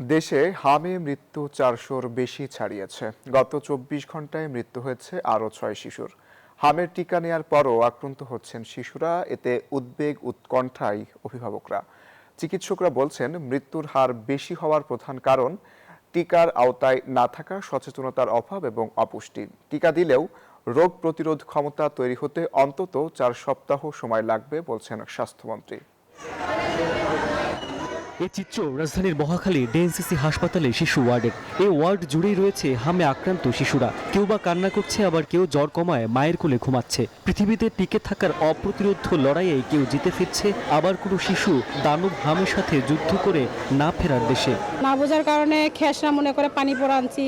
দেশে হামে মৃত্যু ৪০০-র বেশি ছাড়িয়েছে। গত ২৪ ঘন্টায় মৃত্যু হয়েছে আরও ৬ শিশুর। হামের টিকা নেয়ার পরও আক্রান্ত হচ্ছেন শিশুরা, এতে উদ্বেগ উৎকণ্ঠায় অভিভাবকরা। চিকিৎসকরা বলছেন মৃত্যুর হার বেশি হওয়ার প্রধান কারণ টিকার আওতায় না থাকা, সচেতনতার অভাব এবং অপুষ্টি। টিকা দিলেও রোগ প্রতিরোধ ক্ষমতা তৈরি হতে অন্তত ৪ সপ্তাহ সময় লাগবে বলছেন স্বাস্থ্যমন্ত্রী। এই চিত্র রাজধানীর মহাখালী ডিএনসিসি হাসপাতালে শিশু ওয়ার্ডের। এই ওয়ার্ড জুড়েই রয়েছে হামে আক্রান্ত শিশুরা। কেউ বা কান্না করছে, আবার কেউ জ্বর কমায় মায়ের কোলে ঘুমাচ্ছে। পৃথিবীতে টিকে থাকার অপ্রতিরোধ লড়াইয়ে কেউ জিতে ফিরছে, আবার কোনো শিশু দানব হামের সাথে যুদ্ধ করে না ফেরার দেশে। না বোঝার কারণে খেসরা মনে করে পানি পড়াচ্ছি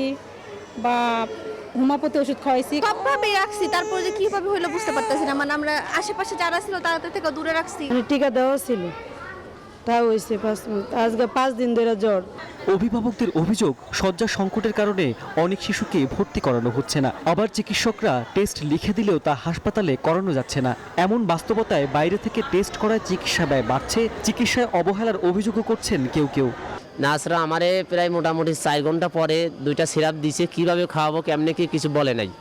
বা হোমিওপ্যাথি ওষুধ খাওয়াইছি, সবভাবে রাখছি। তারপরে যে কিভাবে হইলো বুঝতে পারতেছি না। মানে আমরা আশেপাশে যারা ছিল তাদের থেকে দূরে রাখছি। টিকা দেওয়া ছিল, তা হয়েছে আজকে 5 দিন ধরে জ্বর। অভিভাবকদের অভিযোগ, শয্যা সংকটের কারণে অনেক শিশুকে ভর্তি করানো হচ্ছে না। আবার চিকিৎসকরা টেস্ট লিখে দিলেও তা হাসপাতালে করানো যাচ্ছে না। এমন বাস্তবতায় বাইরে থেকে টেস্ট করায় চিকিৎসা ব্যয় বাড়ছে। চিকিৎসায় অবহেলার অভিযোগও করছেন কেউ কেউ। নার্সরা আমারে প্রায় মোটামুটি 4 ঘন্টা পরে 2টা সিরাপ দিছে, কিভাবে খাওয়াবো কেমনে কি কিছু বলে নাই।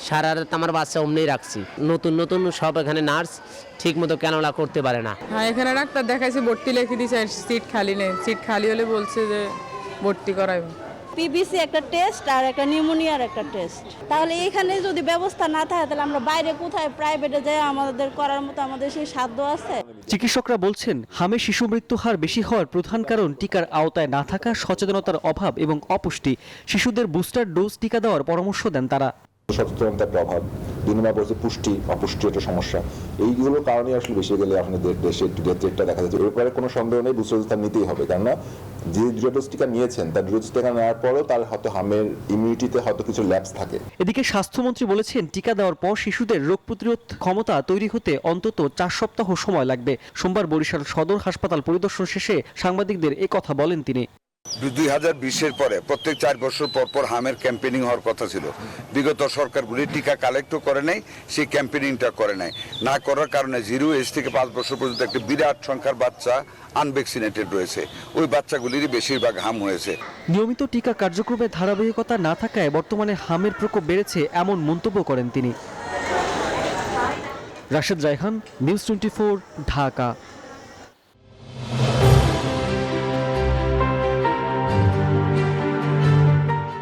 সারা রাত আমার বাচ্চা অমনি রাখছি। নতুন নতুন সব এখানে নার্স ঠিক মতো ক্যানোলা করতে পারে না। হ্যাঁ, এখানে ডাক্তার দেখাইছে, ভর্তি লিখে দিয়েছে, সিট খালি নেই। সিট খালি হলে বলছে যে ভর্তি করাইব। পিবিসি একটা টেস্ট আর একটা নিউমোনিয়ার একটা টেস্ট। তাহলে এখানে যদি ব্যবস্থা না থাকে তাহলে আমরা বাইরে কোথায় প্রাইভেটে যাই আমাদের করার মতো আমাদের সেই সাধ্য আছে? চিকিৎসকরা বলছেন হামে শিশু মৃত্যু হার বেশি হওয়ার প্রধান কারণ টিকার আওতায় না থাকা, সচেতনতার অভাব এবং অপুষ্টি। শিশুদের বুস্টার ডোজ টিকা দেওয়ার পরামর্শ দেন তারা। সচেতনতার অভাব, 2 নম্বর বলছে পুষ্টি, অপুষ্টি একটা সমস্যা। এইগুলোর কারণে আসলে বেশি গেলে আপনাদের দেশে ডেথ রেটটা দেখা যাচ্ছে। এরপরে কোনো সন্দেহ নেই, বুস্টার ডোজ নিতেই হবে, কেননা যে ডোজ টিকা নিয়েছেন তার ডোজ টিকা নেওয়ার পরও তার হয়তো হামের ইমিউনিটিতে হয়তো কিছু ল্যাপস থাকে। এদিকে স্বাস্থ্যমন্ত্রী বলেছেন টিকা দেওয়ার পর শিশুদের রোগ প্রতিরোধ ক্ষমতা তৈরি হতে অন্তত 4 সপ্তাহ সময় লাগবে। সোমবার বরিশাল সদর হাসপাতাল পরিদর্শন শেষে সাংবাদিকদের একথা বলেন তিনি। 2020-এর পরে প্রত্যেক 4 বছর পর পর হামের ক্যাম্পেইনিং হওয়ার কথা ছিল। বিগত সরকারগুলি টিকা কালেক্টও করে নাই, সেই ক্যাম্পেইনিংটা করে নাই। না করার কারণে 0 এজ থেকে 5 বছর পর্যন্ত একটা বিরাট সংখ্যার বাচ্চা আনভ্যাকসিনেটেড রয়েছে। ওই বাচ্চাগুলিরই বেশিরভাগ হাম হয়েছে। নিয়মিত টিকা কার্যক্রমে ধারাবাহিকতা না থাকায় বর্তমানে হামের প্রকোপ বেড়েছে, এমন মন্তব্য করেন তিনি। রাশেদ রায়হান, নিউজ 24, ঢাকা।